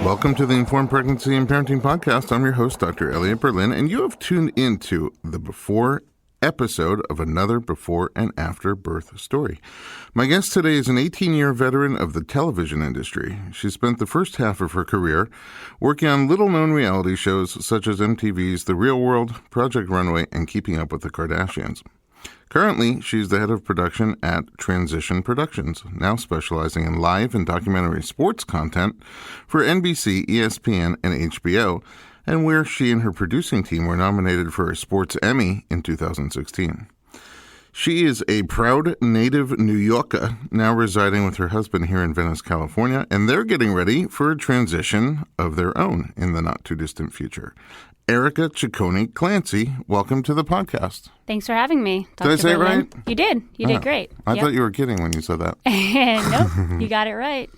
Welcome to the Informed Pregnancy and Parenting Podcast. I'm your host, Dr. Elliot Berlin, and you have tuned into the before episode of another before and after birth story. My guest today is an 18-year veteran of the television industry. She spent the first half of her career working on little-known reality shows such as MTV's The Real World, Project Runway, and Keeping Up with the Kardashians. Currently, she's the head of production at Transition Productions, now specializing in live and documentary sports content for NBC, ESPN, and HBO, and where she and her producing team were nominated for a Sports Emmy in 2016. She is a proud native New Yorker, now residing with her husband here in Venice, California, and they're getting ready for a transition of their own in the not-too-distant future. Erica Ciccone Clancy, welcome to the podcast. Thanks for having me, Dr. Did I say it right? You did. You did great. I thought you were kidding when you said that. Nope, you got it right.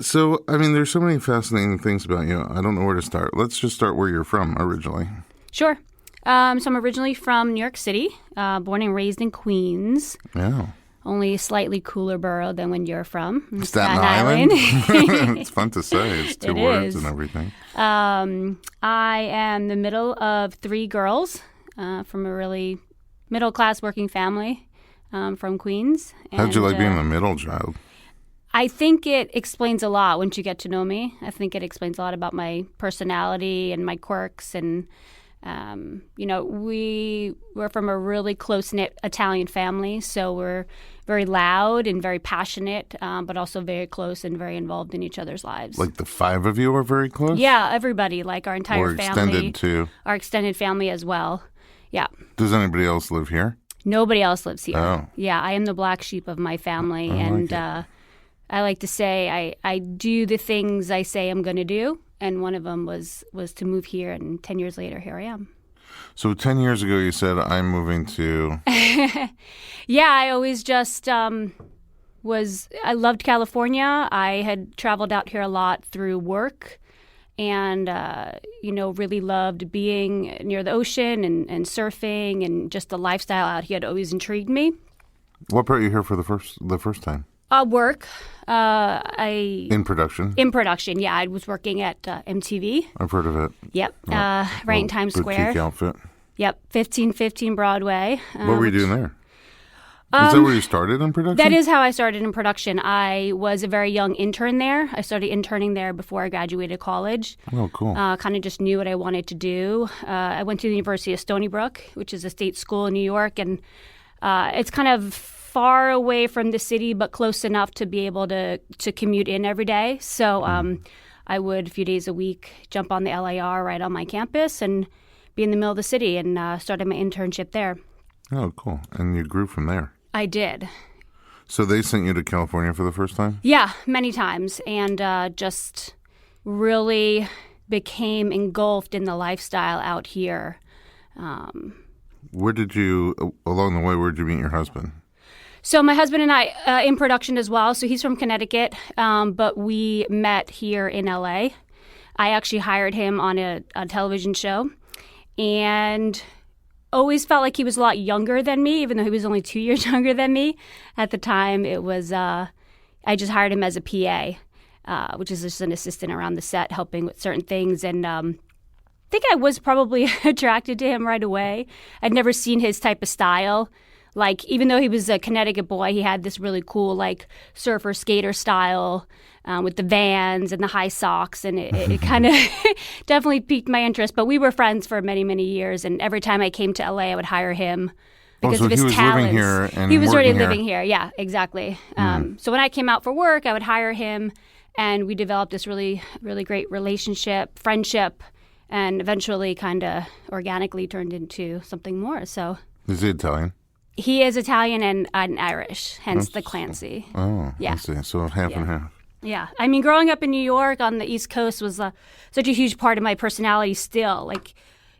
So, there's so many fascinating things about you. I don't know where to start. Let's just start where you're from originally. Sure. So I'm originally from New York City, born and raised in Queens. Yeah. Only a slightly cooler borough than when you're from. Staten Island. It's fun to say. It's two words and everything. I am the middle of three girls from a really middle-class working family from Queens. How'd you like being the middle child? I think it explains a lot once you get to know me. I think it explains a lot about my personality and my quirks. And, we're from a really close-knit Italian family, so we're very loud and very passionate, but also very close and very involved in each other's lives. Like the five of you are very close? Yeah, everybody, like our entire family. Or extended too? Our extended family as well, yeah. Does anybody else live here? Nobody else lives here. Oh. Yeah, I am the black sheep of my family, I like to say I do the things I say I'm going to do, and one of them was to move here, and 10 years later, here I am. So 10 years ago, you said, I'm moving to... Yeah, I always just I loved California. I had traveled out here a lot through work and, really loved being near the ocean and surfing, and just the lifestyle out here had always intrigued me. What brought you here for the first time? Work. In production? In production, yeah. I was working at MTV. I've heard of it. Yep. Right in Times Square. Boutique outfit. Yep. 1515 Broadway. What were you doing there? Is that where you started in production? That is how I started in production. I was a very young intern there. I started interning there before I graduated college. Oh, cool. Kind of just knew what I wanted to do. I went to the University of Stony Brook, which is a state school in New York, and it's kind of far away from the city, but close enough to be able to commute in every day. So I would, a few days a week, jump on the LIR right on my campus and be in the middle of the city, and started my internship there. Oh, cool. And you grew from there. I did. So they sent you to California for the first time? Yeah, many times, and just really became engulfed in the lifestyle out here. Along the way, where did you meet your husband? So my husband and I, in production as well. So he's from Connecticut, but we met here in LA. I actually hired him on a television show, and always felt like he was a lot younger than me, even though he was only 2 years younger than me. At the time, it was, I just hired him as a PA, which is just an assistant around the set, helping with certain things. And I think I was probably attracted to him right away. I'd never seen his type of style. Like, even though he was a Connecticut boy, he had this really cool, like, surfer skater style with the Vans and the high socks. And it kind of definitely piqued my interest. But we were friends for many, many years. And every time I came to LA, I would hire him because of his talents. Living here and he was already here. living here. Yeah, exactly. So when I came out for work, I would hire him. And we developed this really, really great relationship, friendship, and eventually kind of organically turned into something more. So is he Italian? He is Italian and Irish, hence the Clancy. Oh, yeah. I see. So half and half. Yeah. I mean, growing up in New York on the East Coast was such a huge part of my personality still. Like,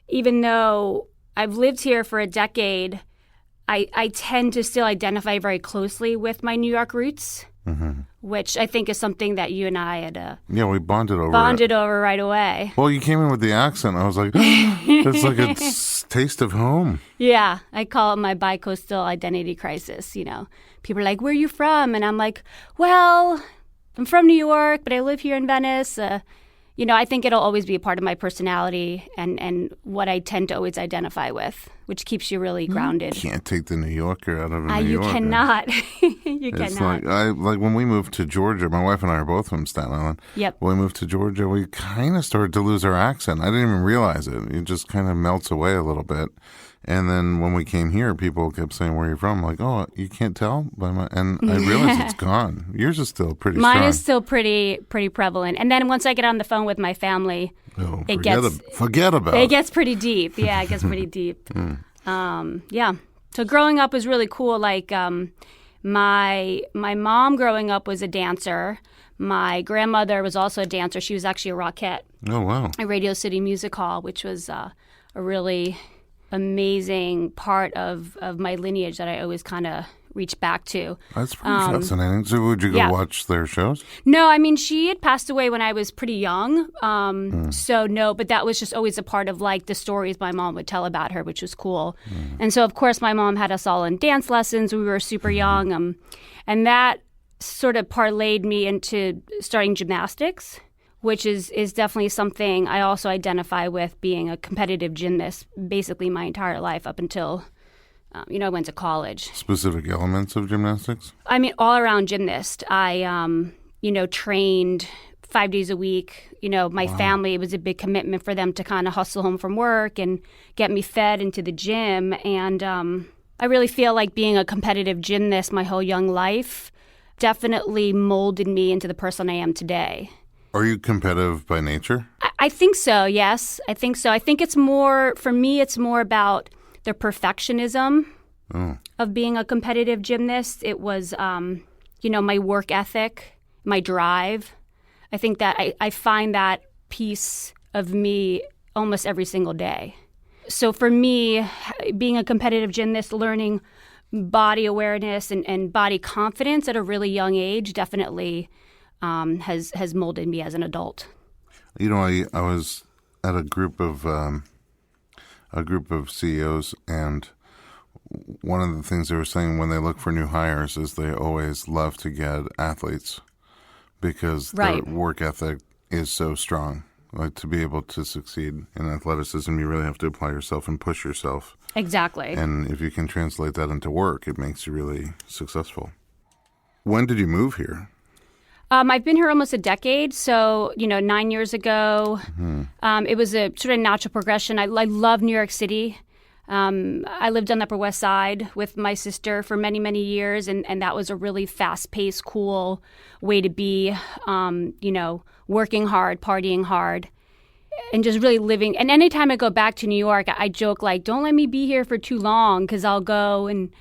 even though I've lived here for a decade, I tend to still identify very closely with my New York roots, which I think is something that you and I had we bonded over right away. Well, you came in with the accent. I was like, it's like a taste of home. Yeah. I call it my bi-coastal identity crisis. You know, people are like, where are you from? And I'm like, well, I'm from New York, but I live here in Venice. I think it'll always be a part of my personality and what I tend to always identify with, which keeps you really grounded. You can't take the New Yorker out of a New You Yorker. cannot. You It's cannot. like when we moved to Georgia, my wife and I are both from Staten Island. Yep. When we moved to Georgia, we kind of started to lose our accent. I didn't even realize it. It just kind of melts away a little bit. And then when we came here, people kept saying, "Where are you from?" Like, "Oh, you can't tell by my." And I realized it's gone. Yours is still pretty Mine strong. is still pretty prevalent. And then once I get on the phone with my family, forget about it gets pretty deep. Yeah, it gets pretty deep. Yeah. So growing up was really cool. Like my mom growing up was a dancer. My grandmother was also a dancer. She was actually a Rockette Oh, wow. at Radio City Music Hall, which was a really amazing part of my lineage that I always kind of reach back to. That's pretty fascinating. So would you go watch their shows? No, I mean, she had passed away when I was pretty young. So no, but that was just always a part of like the stories my mom would tell about her, which was cool. And so, of course, my mom had us all in dance lessons when we were super young. And that sort of parlayed me into starting gymnastics, which is definitely something I also identify with, being a competitive gymnast basically my entire life up until, I went to college. Specific elements of gymnastics? I mean, all-around gymnast. I, trained 5 days a week. My family, it was a big commitment for them to kind of hustle home from work and get me fed into the gym. And I really feel like being a competitive gymnast my whole young life definitely molded me into the person I am today. Are you competitive by nature? I think so, yes. I think so. I think it's more, for me, it's more about the perfectionism of being a competitive gymnast. It was, my work ethic, my drive. I think that I find that piece of me almost every single day. So for me, being a competitive gymnast, learning body awareness and body confidence at a really young age definitely has molded me as an adult. I was at a group of CEOs, and one of the things they were saying when they look for new hires is they always love to get athletes because their work ethic is so strong. Like, to be able to succeed in athleticism, you really have to apply yourself and push yourself. Exactly. And if you can translate that into work, it makes you really successful. When did you move here? I've been here almost a decade. So, 9 years ago, it was a sort of natural progression. I love New York City. I lived on the Upper West Side with my sister for many, many years. And that was a really fast-paced, cool way to be, working hard, partying hard, and just really living. And anytime I go back to New York, I joke like, don't let me be here for too long, because I'll go and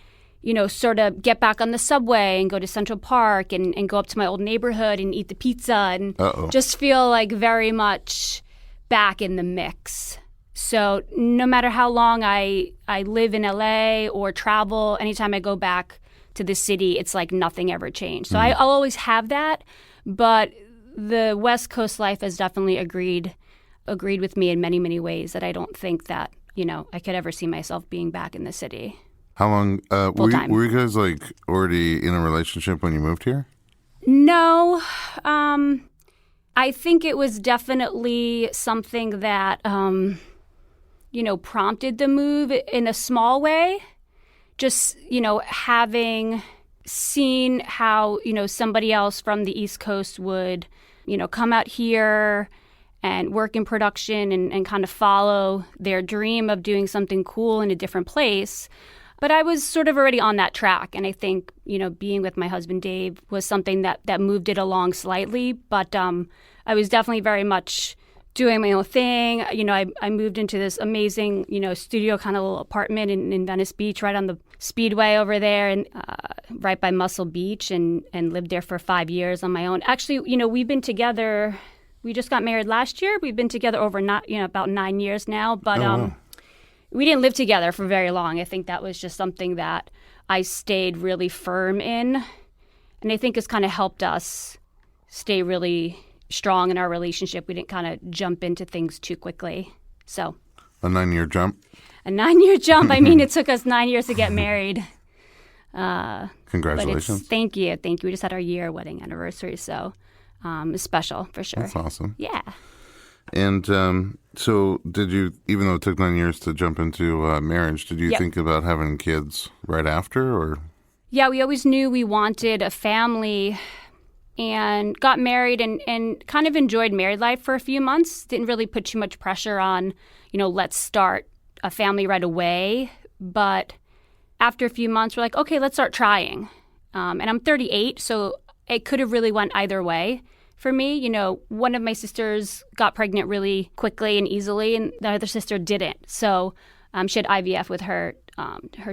sort of get back on the subway and go to Central Park and go up to my old neighborhood and eat the pizza and just feel like very much back in the mix. So no matter how long I live in LA or travel, anytime I go back to the city, it's like nothing ever changed. So I'll always have that, but the West Coast life has definitely agreed with me in many, many ways that I don't think that, I could ever see myself being back in the city. How long were you guys like already in a relationship when you moved here? No. I think it was definitely something that, prompted the move in a small way. Just, having seen how, somebody else from the East Coast would, come out here and work in production and kind of follow their dream of doing something cool in a different place. But I was sort of already on that track. And I think, being with my husband, Dave, was something that moved it along slightly. But I was definitely very much doing my own thing. I moved into this amazing, studio kind of little apartment in Venice Beach, right on the Speedway over there, and right by Muscle Beach, and lived there for 5 years on my own. Actually, we've been together. We just got married last year. We've been together over about 9 years now. But we didn't live together for very long. I think that was just something that I stayed really firm in, and I think it's kind of helped us stay really strong in our relationship. We didn't kind of jump into things too quickly. So a 9-year jump. A 9-year jump. I mean, it took us 9 years to get married. Congratulations. Thank you. We just had our year wedding anniversary, so it's special for sure. That's awesome. Yeah. And so did you, even though it took 9 years to jump into marriage, did you Yep. think about having kids right after, or? Yeah, we always knew we wanted a family and got married and kind of enjoyed married life for a few months. Didn't really put too much pressure on, let's start a family right away. But after a few months, we're like, okay, let's start trying. And I'm 38, so it could have really went either way for me. One of my sisters got pregnant really quickly and easily, and the other sister didn't. So she had IVF with her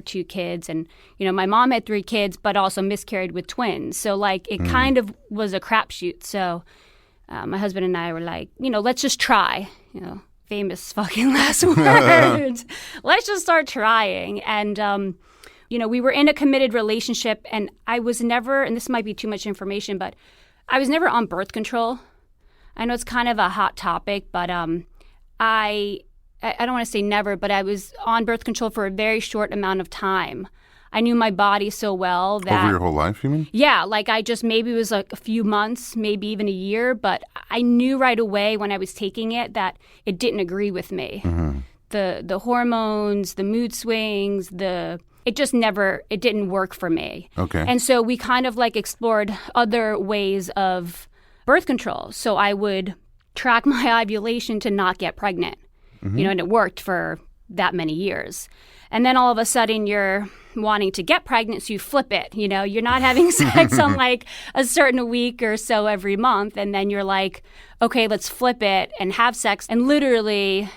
2 kids. And, my mom had 3 kids, but also miscarried with twins. So, it kind of was a crapshoot. So my husband and I were like, let's just try, famous fucking last words. Let's just start trying. And, we were in a committed relationship, and I was never, and this might be too much information, but I was never on birth control. I know it's kind of a hot topic, but I don't want to say never, but I was on birth control for a very short amount of time. I knew my body so well that... Over your whole life, you mean? Yeah, maybe it was a few months, maybe even a year, but I knew right away when I was taking it that it didn't agree with me. Mm-hmm. The hormones, the mood swings, it didn't work for me. Okay. And so we kind of explored other ways of birth control. So I would track my ovulation to not get pregnant. Mm-hmm. And it worked for that many years. And then all of a sudden you're wanting to get pregnant, so you flip it. You're not having sex on a certain week or so every month. And then you're like, okay, let's flip it and have sex. And literally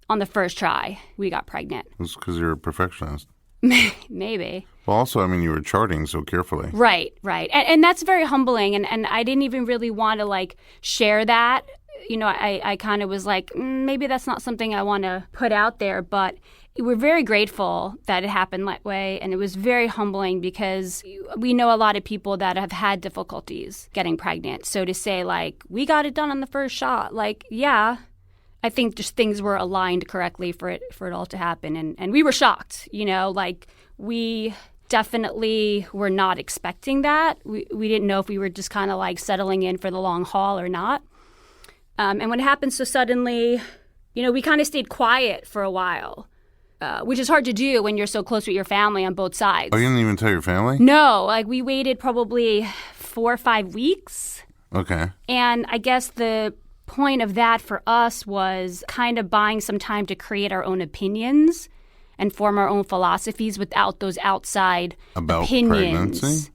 on the first try, we got pregnant. It's because you're a perfectionist. Maybe. Well, also, you were charting so carefully. Right. And that's very humbling. And I didn't even really want to share that. I kind of was like, maybe that's not something I want to put out there. But we're very grateful that it happened that way. And it was very humbling because we know a lot of people that have had difficulties getting pregnant. So to say, we got it done on the first shot, yeah, I think just things were aligned correctly for it all to happen. And we were shocked, we definitely were not expecting that. We didn't know if we were just kind of settling in for the long haul or not. And when it happened so suddenly, we kind of stayed quiet for a while, which is hard to do when you're so close with your family on both sides. Oh, you didn't even tell your family? No, we waited probably 4 or 5 weeks. Okay. And I guess the point of that for us was kind of buying some time to create our own opinions and form our own philosophies without those outside opinions. Pregnancy?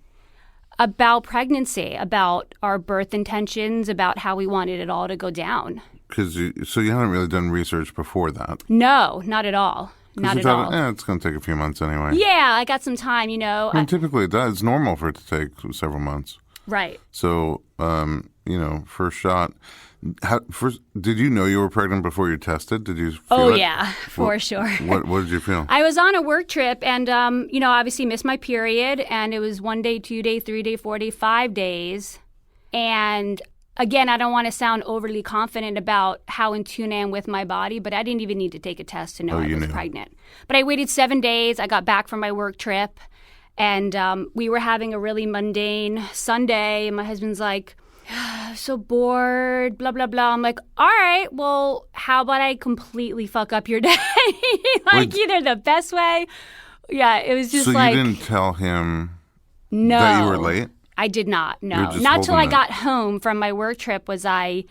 About pregnancy, about our birth intentions, about how we wanted it all to go down. So you hadn't really done research before that? No, not at all. Not at all. It's going to take a few months anyway. Yeah, I got some time, Typically it does. It's normal for it to take several months. Right. So, first shot. Did you know you were pregnant before you tested? Did you feel it? Yeah, for sure. What did you feel? I was on a work trip and, obviously missed my period. And it was 1 day, 2 day, 3 day, 4 day, 5 days. And again, I don't want to sound overly confident about how in tune I am with my body, but I didn't even need to take a test to know I was pregnant. But I waited 7 days. I got back from my work trip. And we were having a really mundane Sunday. And my husband's like, so bored, blah, blah, blah. I'm like, all right, well, how about I completely fuck up your day? Either the best way. Yeah, it was just so you didn't tell him that you were late? I did not, no. Not till I got home from my work trip was I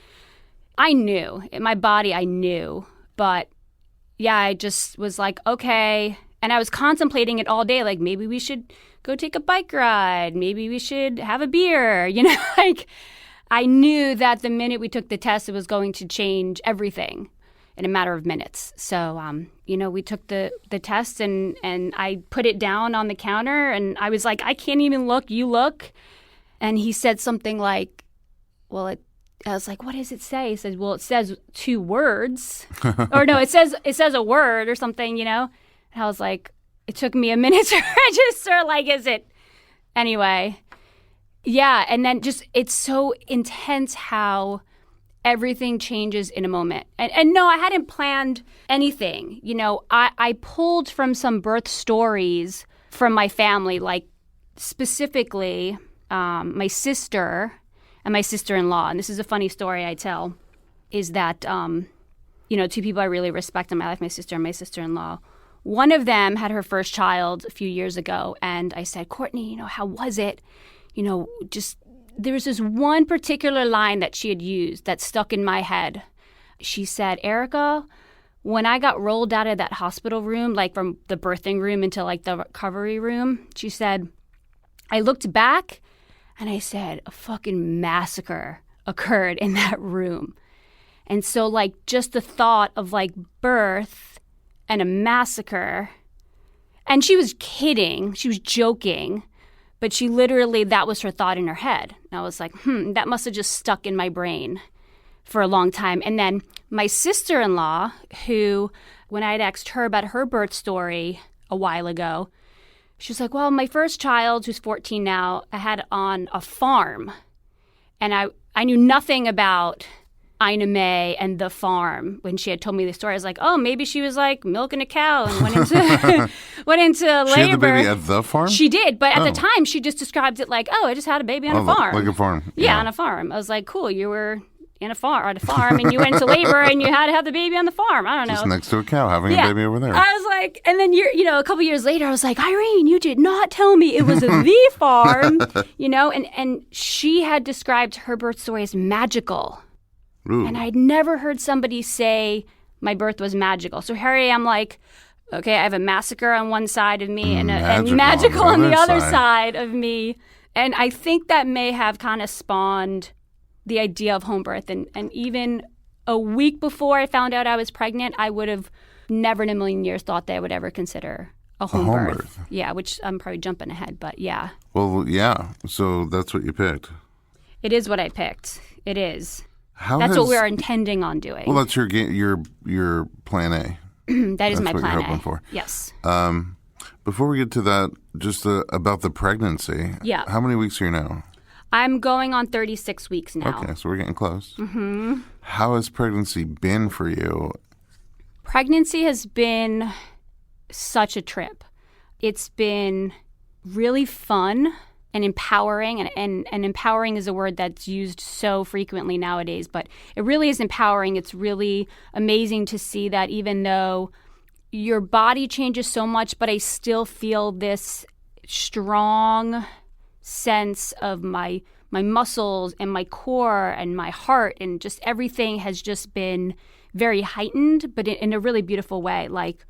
knew. In my body, I knew. But, yeah, I just was like, okay. And I was contemplating it all day, maybe we should go take a bike ride. Maybe we should have a beer, I knew that the minute we took the test, it was going to change everything in a matter of minutes. So, we took the test and I put it down on the counter and I was like, I can't even look. You look. And he said something like, I was like, what does it say? He said, well, it says 2 words. Or no, it says a word or something, And I was like, it took me a minute to register. Is it? Anyway. Yeah, and then it's so intense how everything changes in a moment. And no, I hadn't planned anything. I pulled from some birth stories from my family, specifically my sister and my sister-in-law. And this is a funny story I tell. is that, two people I really respect in my life, my sister and my sister-in-law. One of them had her first child a few years ago, and I said, Courtney, how was it? There was this one particular line that she had used that stuck in my head. She said, Erica, when I got rolled out of that hospital room, like from the birthing room into like the recovery room, she said, I looked back and I said, a fucking massacre occurred in that room. And so like just the thought of like birth and a massacre, and she was kidding, she was joking, but she literally, that was her thought in her head. And I was like, that must have just stuck in my brain for a long time. And then my sister-in-law, who, when I had asked her about her birth story a while ago, she was like, well, my first child, who's 14 now, I had on a farm. And I knew nothing about Ina May and the farm. When she had told me the story, I was like, oh, maybe she was like milking a cow and went into labor. She had the baby at the farm? She did, but at the time, she just described it like, oh, I just had a baby on a farm. Like a farm. Yeah, on a farm. I was like, cool, you were on a farm, and you went into labor, and you had to have the baby on the farm. I don't know. Just next to a cow, having a baby over there. I was like, and then a couple years later, I was like, Irene, you did not tell me it was the farm, and she had described her birth story as magical. Ooh. And I'd never heard somebody say my birth was magical. So here I am like, okay, I have a massacre on one side of me and magical on the other side of me. And I think that may have kind of spawned the idea of home birth. And even a week before I found out I was pregnant, I would have never in a million years thought that I would ever consider a home birth. Yeah, which I'm probably jumping ahead, but yeah. Well, yeah. So that's what you picked. It is what I picked. It is. That's what we're intending on doing. Well, that's your plan A. That is my plan A. That's what you're hoping for. Yes. Before we get to that, just about the pregnancy. Yeah. How many weeks are you now? I'm going on 36 weeks now. Okay, so we're getting close. Mm-hmm. How has pregnancy been for you? Pregnancy has been such a trip. It's been really fun and empowering, and empowering is a word that's used so frequently nowadays, but it really is empowering. It's really amazing to see that even though your body changes so much, but I still feel this strong sense of my muscles and my core and my heart, and just everything has just been very heightened, but in a really beautiful way. Like,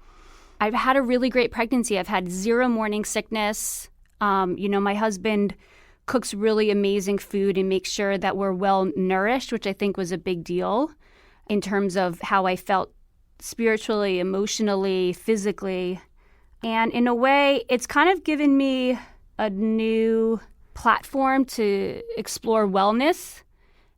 I've had a really great pregnancy. I've had zero morning sickness. My husband cooks really amazing food and makes sure that we're well nourished, which I think was a big deal in terms of how I felt spiritually, emotionally, physically. And in a way, it's kind of given me a new platform to explore wellness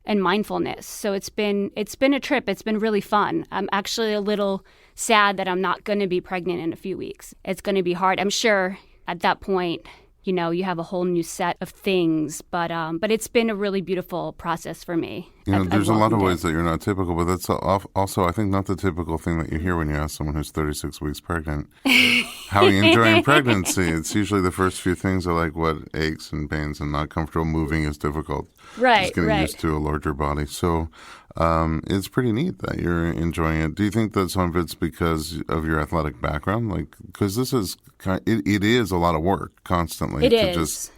and mindfulness. So it's been a trip. It's been really fun. I'm actually a little sad that I'm not going to be pregnant in a few weeks. It's going to be hard. I'm sure at that point, you have a whole new set of things, but it's been a really beautiful process for me. There's a lot of ways that you're not typical, but that's also, I think, not the typical thing that you hear when you ask someone who's 36 weeks pregnant. How are you enjoying pregnancy? It's usually the first few things are like what aches and pains and not comfortable. Moving is difficult. Right, just getting used to a larger body. So it's pretty neat that you're enjoying it. Do you think that some of it's because of your athletic background? Like, because this is it is a lot of work constantly just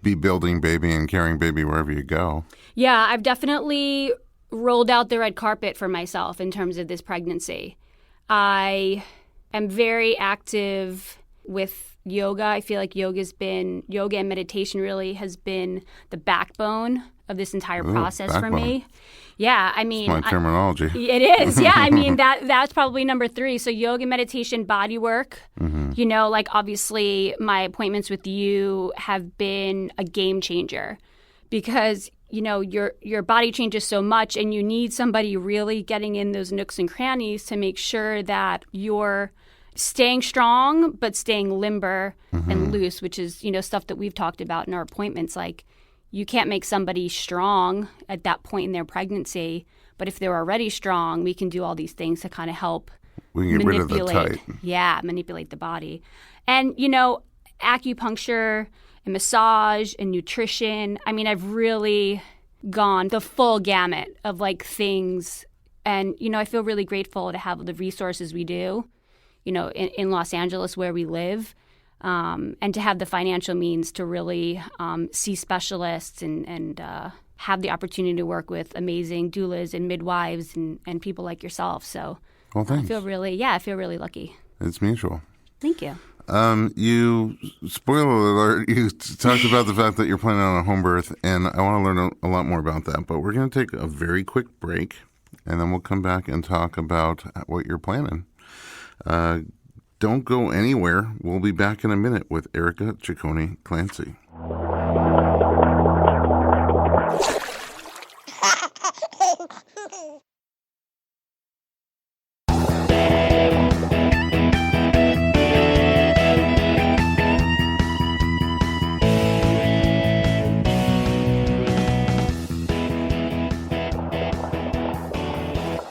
be building baby and carrying baby wherever you go. Yeah, I've definitely rolled out the red carpet for myself in terms of this pregnancy. I am very active with yoga. I feel like yoga and meditation really has been the backbone of this entire process for me. Yeah, I mean, it's my terminology. It is. Yeah, I mean that's probably number 3. So yoga, meditation, body work. Mm-hmm. Obviously my appointments with you have been a game changer because your body changes so much, and you need somebody really getting in those nooks and crannies to make sure that you're staying strong but staying limber and loose, which is stuff that we've talked about in our appointments. Like, you can't make somebody strong at that point in their pregnancy, but if they're already strong, we can do all these things to kind of help we can get rid of the tight. Yeah, manipulate the body. And acupuncture and massage and nutrition. I mean, I've really gone the full gamut of like things And, I feel really grateful to have the resources we do, in Los Angeles where we live, and to have the financial means to really see specialists and have the opportunity to work with amazing doulas and midwives and people like yourself. So Well, thanks. I feel really lucky. It's mutual. Thank you. You, spoiler alert, you talked about the fact that you're planning on a home birth, and I want to learn a lot more about that. But we're going to take a very quick break, and then we'll come back and talk about what you're planning. Don't go anywhere. We'll be back in a minute with Erica Ciccone Clancy.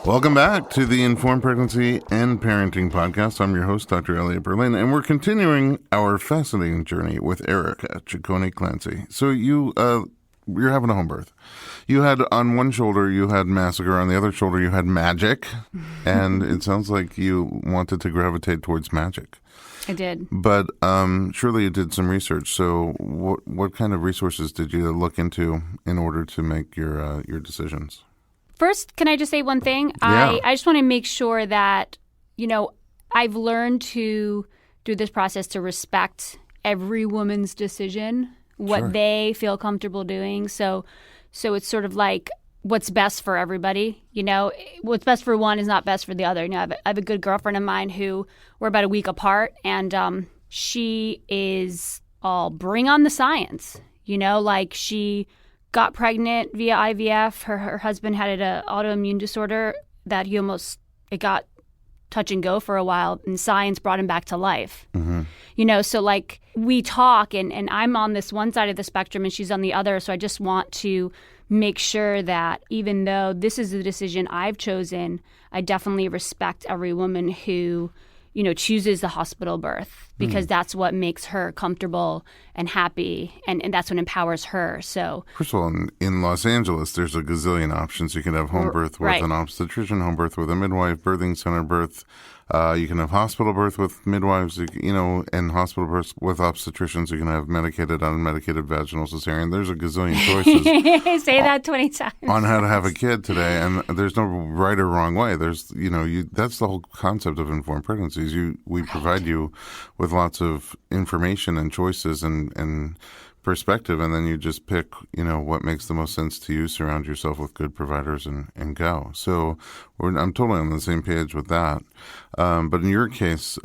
Welcome back to the Informed Pregnancy and Parenting Podcast. I'm your host, Dr. Elliot Berlin, and we're continuing our fascinating journey with Erica Ciccone Clancy. So you're having a home birth. You had on one shoulder, you had massacre. On the other shoulder, you had magic. And it sounds like you wanted to gravitate towards magic. I did. But surely you did some research. So what kind of resources did you look into in order to make your decisions? First, can I just say one thing? Yeah. I just want to make sure that, I've learned through this process to respect every woman's decision, what Sure. they feel comfortable doing. So it's sort of like what's best for everybody. What's best for one is not best for the other. I have a good girlfriend of mine who we're about a week apart, and she is all bring on the science. She got pregnant via IVF. Her husband had an autoimmune disorder that it got touch and go for a while, and science brought him back to life. Mm-hmm. So we talk, and I'm on this one side of the spectrum and she's on the other. So I just want to make sure that even though this is the decision I've chosen, I definitely respect every woman who chooses the hospital birth, because that's what makes her comfortable and happy, and that's what empowers her. So first of all, in Los Angeles, there's a gazillion options. You can have home birth with Right. an obstetrician, home birth with a midwife, birthing center birth. You can have hospital birth with midwives, and hospital birth with obstetricians. You can have medicated, unmedicated vaginal cesarean. There's a gazillion choices. say that 20 times. On how to have a kid today, and there's no right or wrong way. There's, that's the whole concept of informed pregnancies. We provide you with lots of information and choices and perspective, and then you just pick, what makes the most sense to you, surround yourself with good providers and go. So I'm totally on the same page with that. But in your case,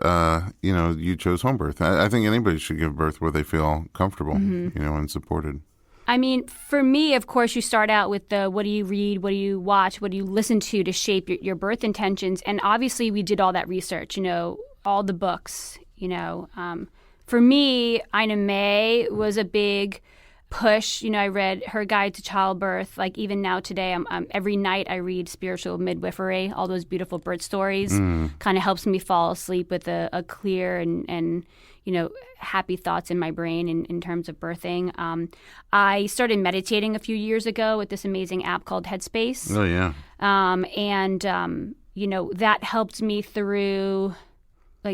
you chose home birth. I think anybody should give birth where they feel comfortable, and supported. I mean, for me, of course, you start out with the what do you read, what do you watch, what do you listen to shape your birth intentions. And obviously, we did all that research, all the books, For me, Ina May was a big push. I read her guide to childbirth. Like even now today, every night I read Spiritual Midwifery, all those beautiful birth stories. Kind of helps me fall asleep with a clear and happy thoughts in my brain in terms of birthing. I started meditating a few years ago with this amazing app called Headspace. Oh, yeah. That helped me through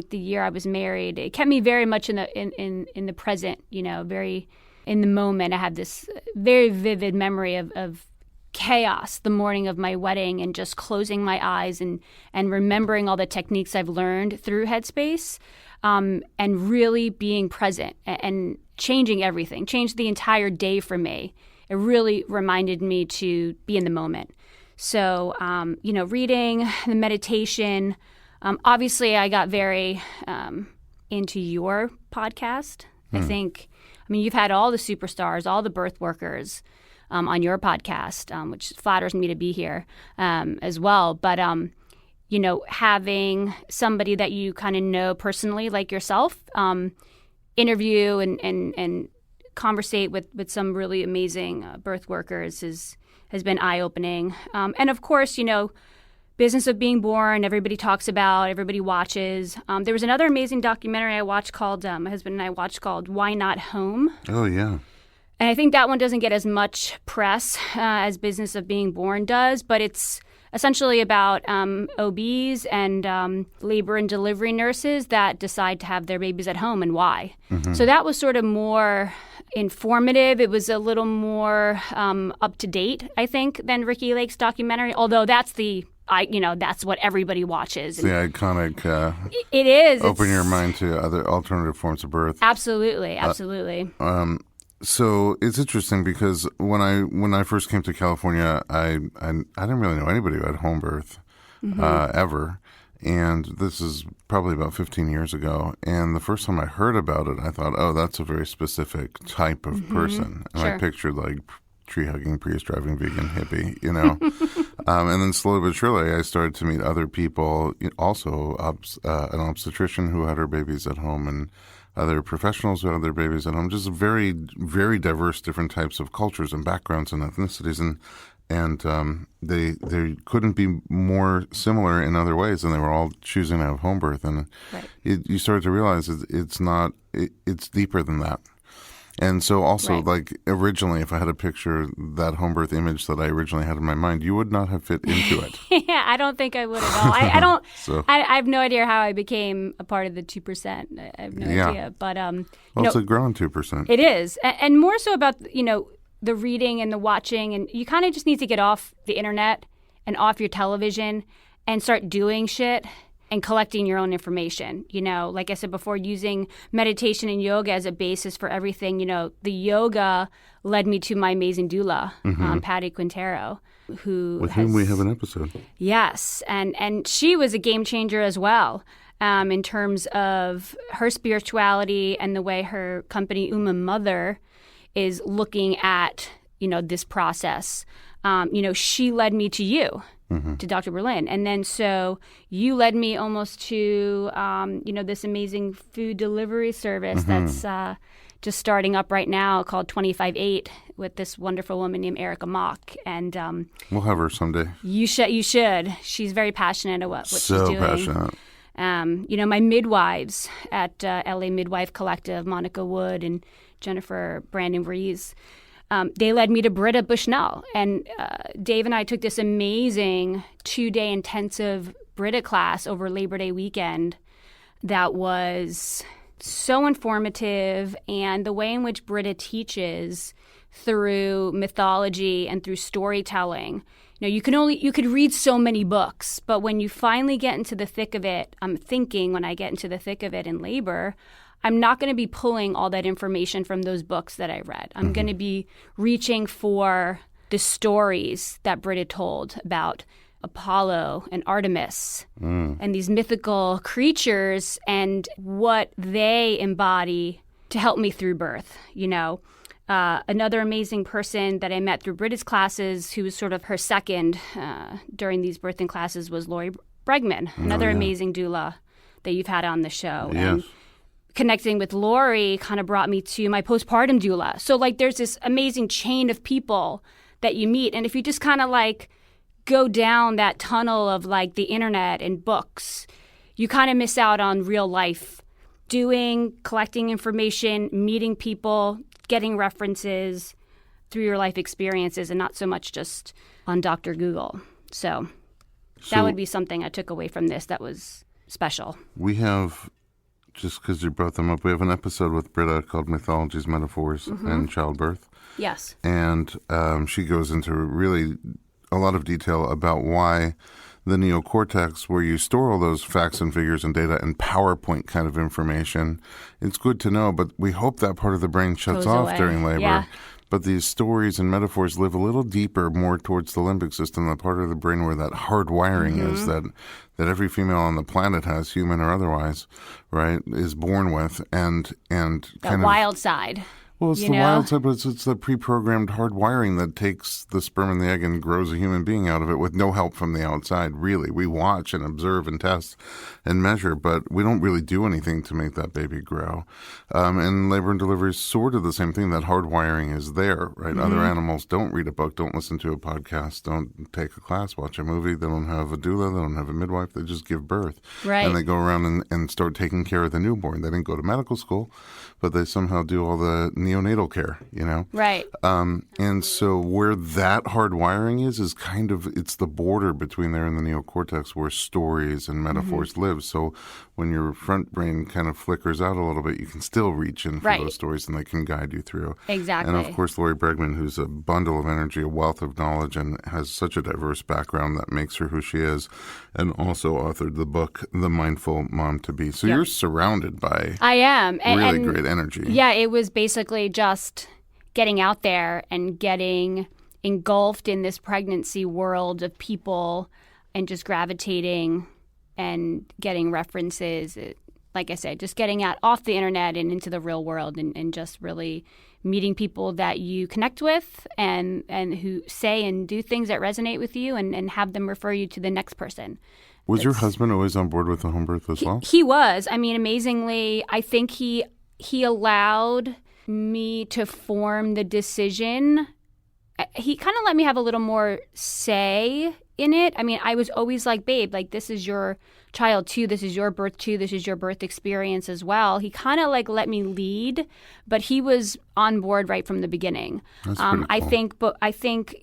the year I was married. It kept me very much in the present, very in the moment. I have this very vivid memory of chaos the morning of my wedding, and just closing my eyes and remembering all the techniques I've learned through Headspace, and really being present and changing everything, changed the entire day for me. It really reminded me to be in the moment. So, reading, the meditation. Obviously, I got very into your podcast. You've had all the superstars, all the birth workers on your podcast, which flatters me to be here as well. But, having somebody that you kind of know personally, like yourself, interview and conversate with some really amazing birth workers has been eye-opening. And, of course, business of being born, everybody talks about, everybody watches. There was another amazing documentary I watched called, my husband and I watched, called Why Not Home? Oh, yeah. And I think that one doesn't get as much press as Business of Being Born does, but it's essentially about OBs and labor and delivery nurses that decide to have their babies at home and why. So that was sort of more informative. It was a little more up to date, I think, than Ricky Lake's documentary. Although that's that's what everybody watches. It's the iconic. It is. Open your mind to other alternative forms of birth. Absolutely. So it's interesting because when I first came to California, I didn't really know anybody who had home birth ever. And this is probably about 15 years ago. And the first time I heard about it, I thought, oh, that's a very specific type of person. And I pictured like tree-hugging, Prius-driving, vegan hippie, and then slowly but surely I started to meet other people, also an obstetrician who had her babies at home and other professionals who had their babies at home, just very, very diverse different types of cultures and backgrounds and ethnicities. And they couldn't be more similar in other ways, and they were all choosing to have home birth. And you started to realize it's deeper than that. And so also, like, originally, if I had a picture, that home birth image that I originally had in my mind, you would not have fit into it. Yeah, I don't think I would at all. I don't. I have no idea how I became a part of the 2%. I have no idea. But it's a growing 2%. It is, and more so about the reading and the watching, and you kind of just need to get off the internet and off your television and start doing shit and collecting your own information. Like I said before, using meditation and yoga as a basis for everything. The yoga led me to my amazing doula, Patty Quintero, with whom we have an episode. Yes, and she was a game changer as well. In terms of her spirituality and the way her company Uma Mother is looking at this process. She led me to you. To Dr. Berlin. And then so you led me almost to, this amazing food delivery service that's just starting up right now called 25/8 with this wonderful woman named Erica Mock. And we'll have her someday. You should. She's very passionate about what she's doing. So passionate. My midwives at LA Midwife Collective, Monica Wood and Jennifer Brandon Rees, they led me to Britta Bushnell. And Dave and I took this amazing 2-day intensive Britta class over Labor Day weekend that was so informative. And the way in which Britta teaches through mythology and through storytelling, you could read so many books, but when you finally get into the thick of it, I'm thinking when I get into the thick of it in labor, I'm not going to be pulling all that information from those books that I read. I'm going to be reaching for the stories that Britta told about Apollo and Artemis and these mythical creatures and what they embody to help me through birth. Another amazing person that I met through Britta's classes, who was sort of her second during these birthing classes, was Lori Bregman, another amazing doula that you've had on the show. Yes. And connecting with Lori kind of brought me to my postpartum doula. So there's this amazing chain of people that you meet. And if you just kind of go down that tunnel of the internet and books, you kind of miss out on real life collecting information, meeting people, getting references through your life experiences and not so much just on Dr. Google. So that would be something I took away from this that was special. We have, just because you brought them up, we have an episode with Britta called Mythologies, Metaphors, and Childbirth. Yes. And she goes into really a lot of detail about why the neocortex, where you store all those facts and figures and data and PowerPoint kind of information, it's good to know, but we hope that part of the brain shuts Goes off away. during labor. Yeah. But these stories and metaphors live a little deeper, more towards the limbic system, the part of the brain where that hardwiring is that every female on the planet has, human or otherwise, right, is born with, and That kind of wild side. Well, it's the wild side, but it's the pre-programmed hardwiring that takes the sperm and the egg and grows a human being out of it with no help from the outside, really. We watch and observe and test and measure, but we don't really do anything to make that baby grow. And labor and delivery is sort of the same thing. That hardwiring is there, right? Other animals don't read a book, don't listen to a podcast, don't take a class, watch a movie. They don't have a doula. They don't have a midwife. They just give birth. Right. And they go around and start taking care of the newborn. They didn't go to medical school, but they somehow do all the neonatal care, Right. And so where that hardwiring is kind of, it's the border between there and the neocortex where stories and metaphors live. So when your front brain kind of flickers out a little bit, you can still reach in for those stories and they can guide you through. Exactly. And of course, Lori Bregman, who's a bundle of energy, a wealth of knowledge, and has such a diverse background that makes her who she is, and also authored the book, The Mindful Mom to Be. So you're surrounded by I am. really great energy. Yeah, it was basically just getting out there and getting engulfed in this pregnancy world of people and just gravitating and getting references. Like I said, just getting out off the internet and into the real world and just really meeting people that you connect with and who say and do things that resonate with you and have them refer you to the next person. Was your husband always on board with the home birth as well? He was. I mean, amazingly, I think he allowed me to form the decision. He kind of let me have a little more say in it. I mean, I was always like, babe, like this is your child too. This is your birth too. This is your birth experience as well. He kind of like let me lead, but he was on board right from the beginning. That's pretty cool. I think,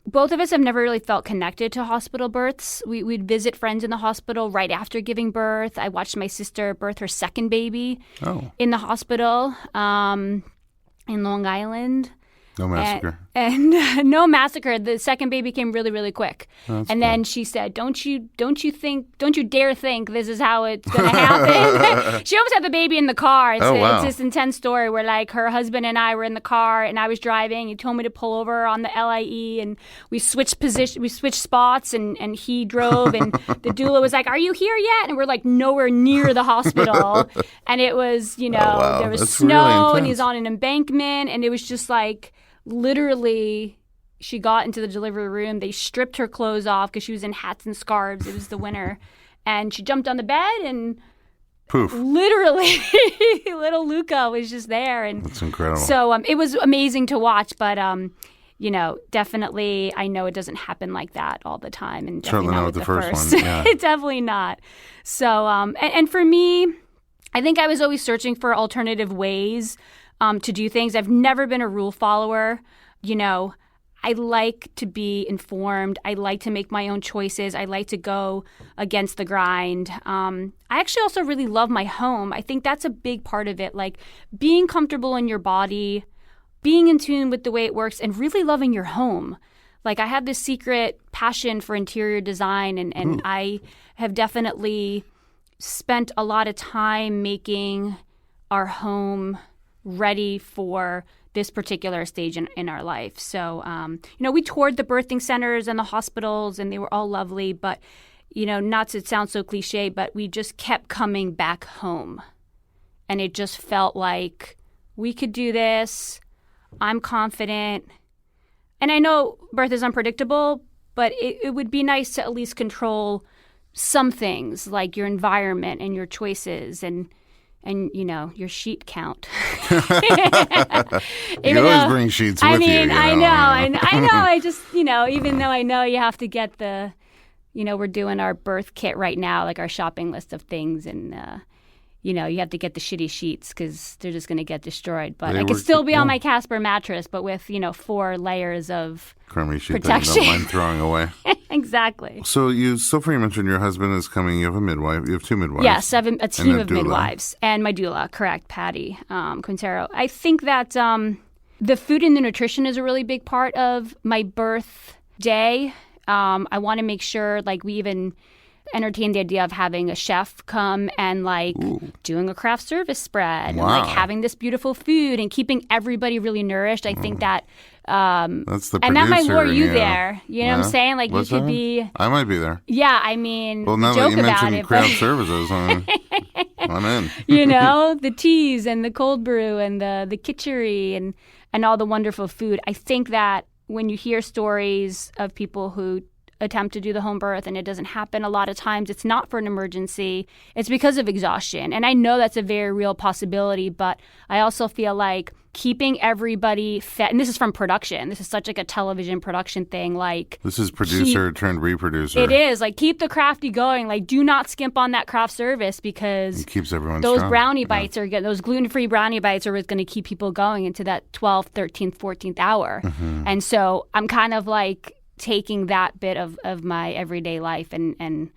both of us have never really felt connected to hospital births. We'd visit friends in the hospital right after giving birth. I watched my sister birth her second baby in the hospital in Long Island. No massacre. And no massacre. The second baby came really, really quick. That's and then she said, don't you dare think this is how it's going to happen. She almost had the baby in the car. It's this intense story where like her husband and I were in the car and I was driving. He told me to pull over on the LIE and we switched spots and he drove and the doula was like, are you here yet? And we're like nowhere near the hospital. And it was, there was That's snow really and he's on an embankment and it was just like, literally, she got into the delivery room. They stripped her clothes off because she was in hats and scarves. It was the winter. And she jumped on the bed and poof. Literally, little Luca was just there. And that's incredible. So it was amazing to watch. But, definitely, I know it doesn't happen like that all the time. And certainly not with the first one. Yeah. Definitely not. So, and for me, I think I was always searching for alternative ways to do things. I've never been a rule follower. I like to be informed. I like to make my own choices. I like to go against the grind. I actually also really love my home. I think that's a big part of it, like being comfortable in your body, being in tune with the way it works, and really loving your home. Like I have this secret passion for interior design, and I have definitely spent a lot of time making our home ready for this particular stage in our life. So, we toured the birthing centers and the hospitals, and they were all lovely. But, not to sound so cliche, but we just kept coming back home. And it just felt like we could do this. I'm confident. And I know birth is unpredictable, but it would be nice to at least control some things like your environment and your choices and your sheet count. You always bring sheets with you. I know. I just, even though I know you have to get the, we're doing our birth kit right now, like our shopping list of things, and you have to get the shitty sheets because they're just going to get destroyed. But I could still be on my Casper mattress, but with 4 layers of crummy sheets protection. That you don't mind throwing away. Exactly. So far you mentioned your husband is coming. You have a midwife. You have 2 midwives. Yes, I have a team of midwives and my doula. Correct, Patty Quintero. I think that the food and the nutrition is a really big part of my birth day. I want to make sure, like, we even entertained the idea of having a chef come and doing a craft service spread and having this beautiful food and keeping everybody really nourished. I think that that's the producer. And that might lure you there. You know what I'm saying? Like, what's you could that? be. I might be there. Yeah, I mean, well, now joke that you about mentioned it, craft services, I'm in. The teas and the cold brew and the kitchery and all the wonderful food. I think that when you hear stories of people who attempt to do the home birth and it doesn't happen a lot of times, it's not for an emergency. It's because of exhaustion. And I know that's a very real possibility, but I also feel like keeping everybody fed, and this is from production. This is such like a television production thing. Like, this is producer turned reproducer. It is. Like, keep the crafty going. Like, do not skimp on that craft service because it keeps everyone those strong. Brownie bites are good. Those gluten-free brownie bites are what's going to keep people going into that 12th, 13th, 14th hour. Mm-hmm. And so I'm kind of like taking that bit of my everyday life and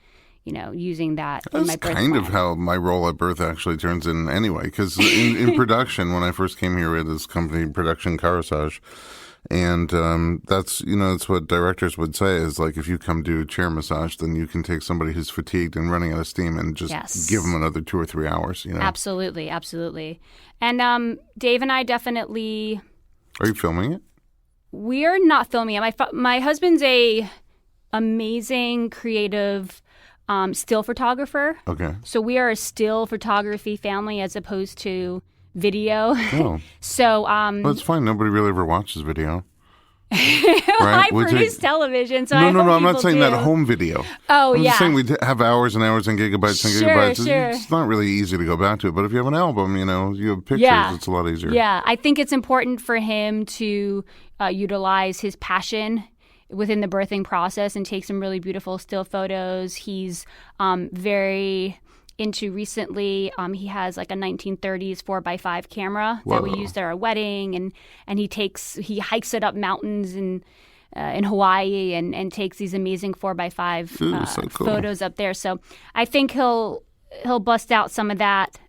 using that in my birth That's kind plan. of how my role at birth actually turns in anyway, because in production, when I first came here, we had this company, Production Carousage, and that's what directors would say is like, if you come do chair massage, then you can take somebody who's fatigued and running out of steam and just give them another 2 or 3 hours. Absolutely. And Dave and I definitely... Are you filming it? We're not filming it. My husband's a amazing creative still photographer. Okay. So we are a still photography family as opposed to video. Oh. So well, it's fine. Nobody really ever watches video. I produce television, so No, I'm not saying that home video. Oh, I'm yeah. just saying we have hours and hours and gigabytes and gigabytes. Sure. It's not really easy to go back to it, but if you have an album, you have pictures, it's a lot easier. Yeah, I think it's important for him to utilize his passion within the birthing process and take some really beautiful still photos. He's very into recently. He has like a 1930s 4x5 camera that we used at our wedding, and he hikes it up mountains in Hawaii and takes these amazing 4x5 so cool. photos up there. So I think he'll bust out some of that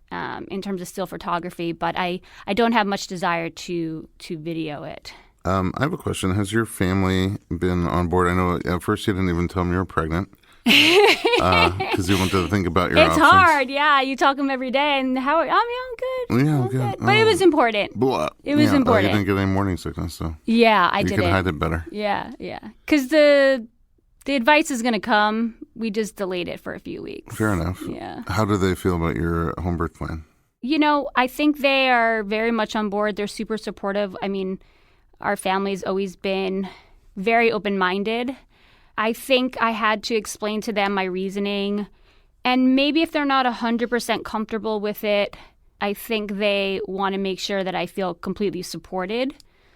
in terms of still photography, but I don't have much desire to video it. I have a question. Has your family been on board? I know at first you didn't even tell them you were pregnant because you wanted to think about your options. It's hard, yeah. You talk to them every day, and how? I'm good. Yeah, I'm good. But it was important. Blah. It was important. You didn't get any morning sickness, so yeah, I you didn't. could hide it better. Yeah. Because the advice is going to come. We just delayed it for a few weeks. Fair enough. Yeah. How do they feel about your home birth plan? I think they are very much on board. They're super supportive. I mean, our family's always been very open-minded. I think I had to explain to them my reasoning. And maybe if they're not 100% comfortable with it, I think they want to make sure that I feel completely supported.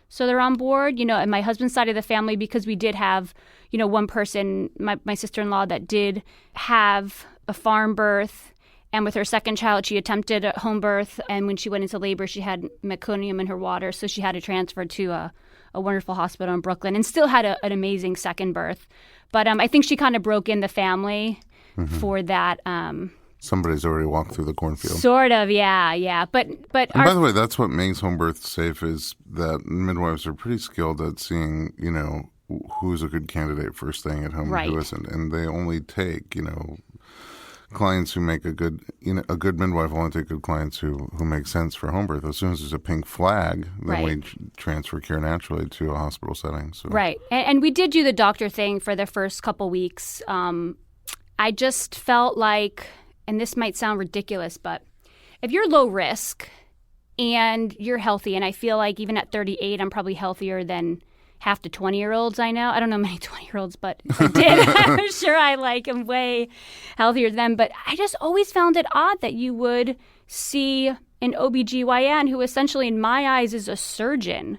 So they're on board, and my husband's side of the family, because we did have, one person, my sister-in-law, that did have a farm birth. And with her second child, she attempted a home birth. And when she went into labor, she had meconium in her water. So she had to transfer to a wonderful hospital in Brooklyn and still had an amazing second birth. But I think she kind of broke in the family for that. Somebody's already walked through the cornfield. Sort of, yeah. But and by the way, that's what makes home birth safe is that midwives are pretty skilled at seeing, who's a good candidate for staying at home and who isn't. And they only take, clients who make a good midwife will only take good clients who make sense for home birth. As soon as there's a pink flag, then we transfer care naturally to a hospital setting. So. Right. And we did do the doctor thing for the first couple weeks. I just felt like, and this might sound ridiculous, but if you're low risk and you're healthy, and I feel like even at 38, I'm probably healthier than half the 20-year-olds I know. I don't know many 20-year-olds, but if I did, I'm sure I am way healthier than them. But I just always found it odd that you would see an OBGYN who essentially, in my eyes, is a surgeon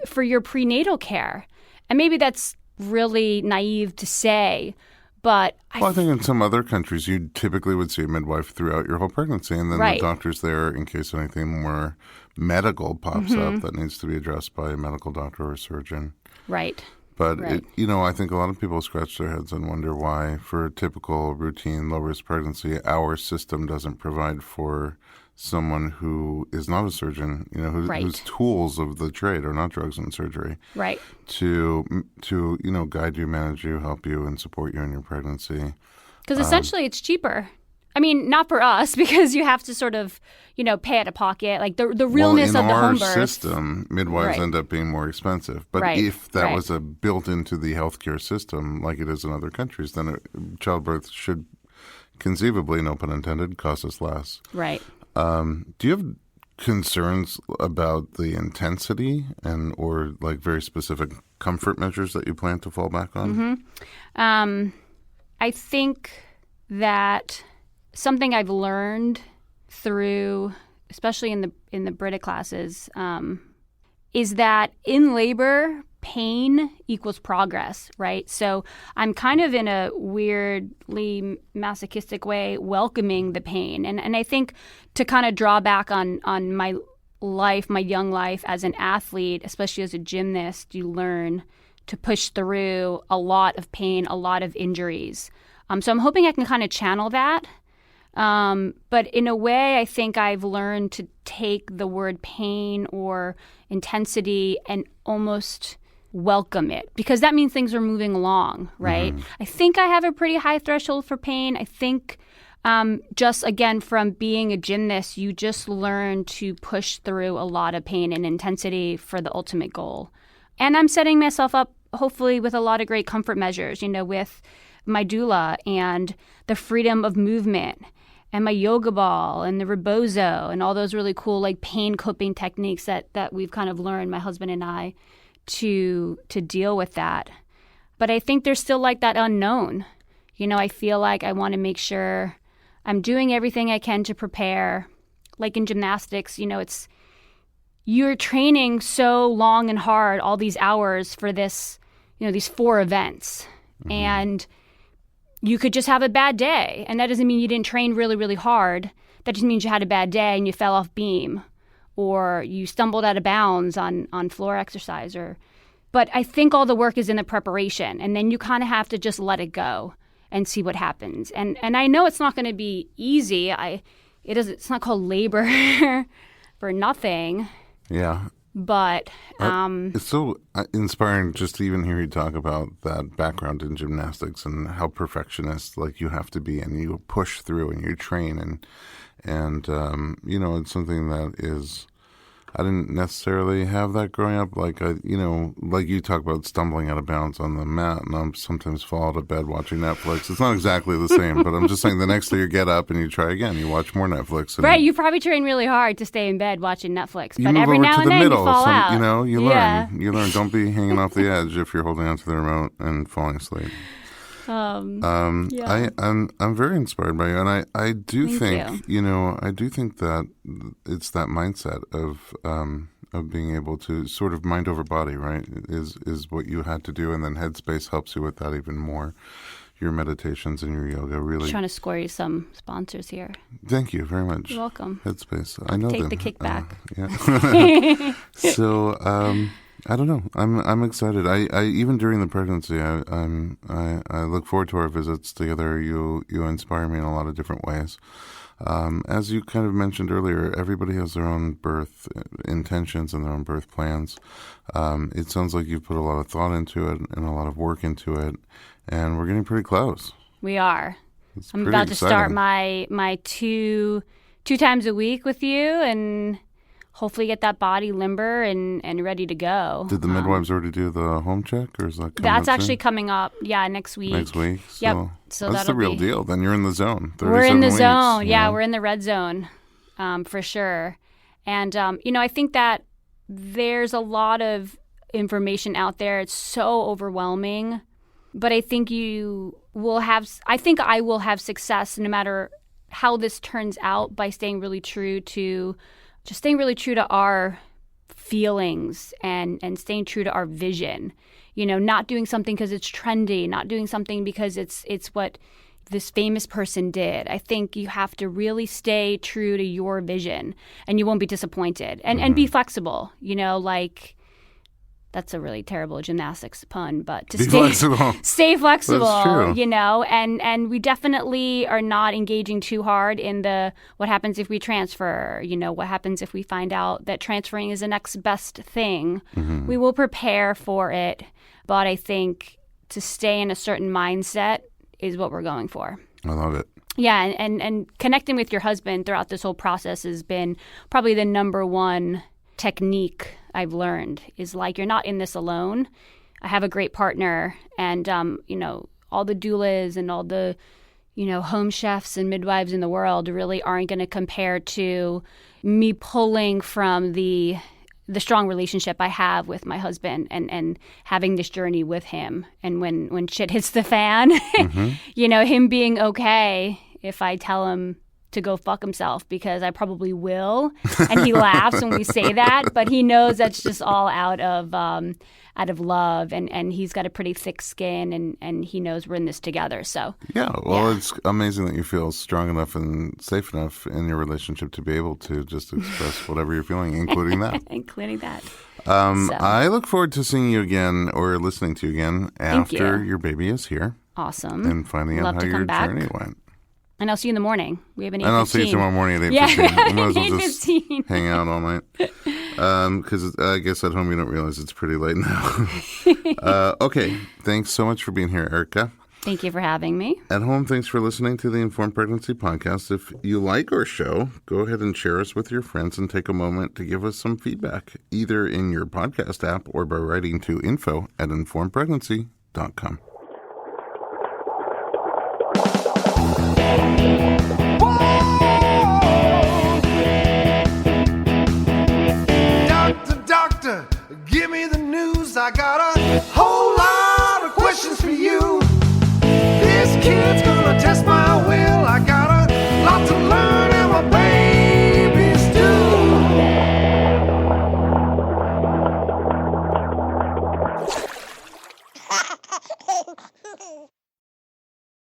for your prenatal care. And maybe that's really naive to say, but I think in some other countries, you typically would see a midwife throughout your whole pregnancy, and then the doctor's there in case anything more medical pops up that needs to be addressed by a medical doctor or a surgeon. Right. But, I think a lot of people scratch their heads and wonder why, for a typical routine low-risk pregnancy, our system doesn't provide for someone who is not a surgeon, whose tools of the trade are not drugs and surgery, to guide you, manage you, help you, and support you in your pregnancy. Because essentially it's cheaper. I mean, not for us, because you have to sort of, pay out of pocket. Like the realness of the home birth. In our system, midwives end up being more expensive. But if that was built into the healthcare system, like it is in other countries, then childbirth should conceivably, no pun intended, cost us less. Right. Do you have concerns about the intensity or very specific comfort measures that you plan to fall back on? Mm-hmm. I think that something I've learned through, especially in the Brita classes, is that in labor, pain equals progress, right? So I'm kind of in a weirdly masochistic way welcoming the pain. And I think to kind of draw back on my life, my young life as an athlete, especially as a gymnast, you learn to push through a lot of pain, a lot of injuries. So I'm hoping I can kind of channel that. But in a way, I think I've learned to take the word pain or intensity and almost welcome it, because that means things are moving along, right? Mm-hmm. I think I have a pretty high threshold for pain. I think just, again, from being a gymnast, you just learn to push through a lot of pain and intensity for the ultimate goal. And I'm setting myself up, hopefully, with a lot of great comfort measures, with my doula and the freedom of movement and my yoga ball and the rebozo and all those really cool pain coping techniques that we've kind of learned, my husband and I, to deal with that. But I think there's still that unknown. I feel like I want to make sure I'm doing everything I can to prepare. Like in gymnastics, it's you're training so long and hard, all these hours for this, these 4 events. Mm-hmm. And you could just have a bad day. And that doesn't mean you didn't train really, really hard. That just means you had a bad day and you fell off beam, or you stumbled out of bounds on floor exercise. But I think all the work is in the preparation. And then you kind of have to just let it go and see what happens. And I know it's not going to be easy. It's not called labor for nothing. Yeah. But it's so inspiring just to even hear you talk about that background in gymnastics and how perfectionist you have to be, and you push through and you train and it's something that is, I didn't necessarily have that growing up. Like you talk about stumbling out of bounds on the mat, and I'm sometimes fall out of bed watching Netflix. It's not exactly the same, but I'm just saying the next day you get up and you try again. You watch more Netflix. And right, you probably train really hard to stay in bed watching Netflix, but every move over now to and the then middle. you fall out. You learn. You learn. Don't be hanging off the edge if you're holding onto the remote and falling asleep. Yeah. I'm very inspired by you, and I do Thank think I do think that it's that mindset of being able to sort of mind over body, right, is what you had to do, and then Headspace helps you with that even more. Your meditations and your yoga really. Trying to score you some sponsors here. Thank you very much. You're welcome. Headspace, I know Take them. the kickback. Yeah. So. I don't know. I'm excited. I even during the pregnancy, I look forward to our visits together. You inspire me in a lot of different ways. As you kind of mentioned earlier, everybody has their own birth intentions and their own birth plans. It sounds like you've put a lot of thought into it and a lot of work into it, and we're getting pretty close. We are. I'm exciting. about to start my two times a week with you, and hopefully get that body limber and ready to go. Did the midwives already do the home check, or is that coming That's up actually soon? coming up, next week. Next week? Yep. So that's the real deal. Then you're in the zone. We're in the weeks, zone. Yeah, we're in the red zone for sure. And, I think that there's a lot of information out there. It's so overwhelming. But I think I will have success no matter how this turns out by staying really true to our feelings and staying true to our vision. Not doing something because it's trendy, not doing something because it's what this famous person did. I think you have to really stay true to your vision, and you won't be disappointed. And be flexible, that's a really terrible gymnastics pun, but to stay flexible, That's true. And we definitely are not engaging too hard in the what happens if we transfer, what happens if we find out that transferring is the next best thing. Mm-hmm. We will prepare for it, but I think to stay in a certain mindset is what we're going for. I love it. Yeah, and connecting with your husband throughout this whole process has been probably the number one technique I've learned, is you're not in this alone. I have a great partner, and all the doulas and all the home chefs and midwives in the world really aren't going to compare to me pulling from the the strong relationship I have with my husband and having this journey with him. And when shit hits the fan, him being okay if I tell him to go fuck himself, because I probably will. And he laughs when we say that, but he knows that's just all out of love, and he's got a pretty thick skin, and he knows we're in this together. So it's amazing that you feel strong enough and safe enough in your relationship to be able to just express whatever you're feeling, including that. I look forward to seeing you again or listening to you again after your baby is here. Awesome. And finding out how your journey went. And I'll see you in the morning. We have an 8:15. And I'll see you tomorrow morning at 8:15. We might as well just 8:15. hang out all night. Because I guess at home you don't realize it's pretty late now. Okay. Thanks so much for being here, Erica. Thank you for having me. At home, thanks for listening to the Informed Pregnancy Podcast. If you like our show, go ahead and share us with your friends and take a moment to give us some feedback, either in your podcast app or by writing to info@informedpregnancy.com.